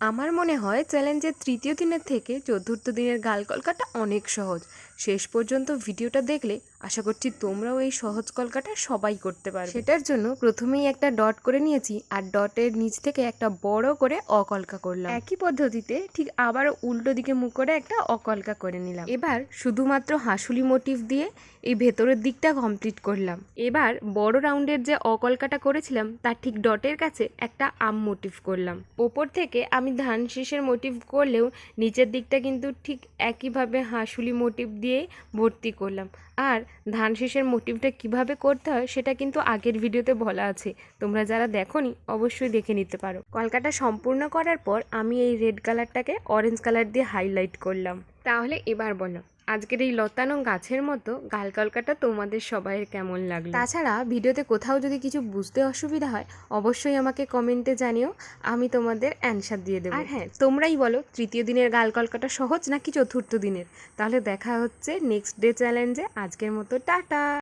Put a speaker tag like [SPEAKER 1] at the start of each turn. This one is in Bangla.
[SPEAKER 1] আমার মনে হয় চ্যালেঞ্জের তৃতীয় দিনের থেকে চতুর্থ দিনের গাল কলকাটা অনেক সহজ। শেষ পর্যন্ত ভিডিওটা দেখলে আশা করছি তোমরাও এই সহজ কলকাটা সবাই করতে পারবে। সেটার জন্য প্রথমেই একটা ডট করে নিয়েছি আর ডটের নিচ থেকে একটা বড় করে অকলকা করলাম। একই পদ্ধতিতে ঠিক আবারও উল্টো দিকে মুখ করে একটা অকলকা করে নিলাম। এবার শুধুমাত্র হাঁসুলি মোটিভ দিয়ে এই ভেতরের দিকটা কমপ্লিট করলাম। এবার বড় রাউন্ডের যে অকলকাটা করেছিলাম তার ঠিক ডটের কাছে একটা আম মোটিভ করলাম। ওপর থেকে আমি ধান শীষের মোটিভ করলেও নিচের দিকটা কিন্তু ঠিক একইভাবে হাঁসুলি মোটিভ দিয়ে ভর্তি করলাম। আর ধান শীষের মোটিভটা কিভাবে করতে হয় সেটা কিন্তু আগের ভিডিওতে বলা আছে, তোমরা যারা দেখোনি অবশ্যই দেখে নিতে পারো। কলকাটা সম্পূর্ণ করার পর আমি এই রেড কালারটাকে অরেঞ্জ কালার দিয়ে হাইলাইট করলাম। তাহলে এবার বলো, আজকের এই লতানো গাছের মতো গাল কলকাটা তোমাদের সবাইয়ের কেমন লাগলো? তাছাড়া ভিডিওতে কোথাও যদি কিছু বুঝতে অসুবিধা হয় অবশ্যই আমাকে কমেন্টে জানিও, আমি তোমাদের অ্যানসার দিয়ে দেবো। আর হ্যাঁ, তোমরাই বলো তৃতীয় দিনের গাল কলকাটা সহজ নাকি চতুর্থ দিনের। তাহলে দেখা হচ্ছে নেক্সট ডে চ্যালেঞ্জে। আজকের মতো টাটা।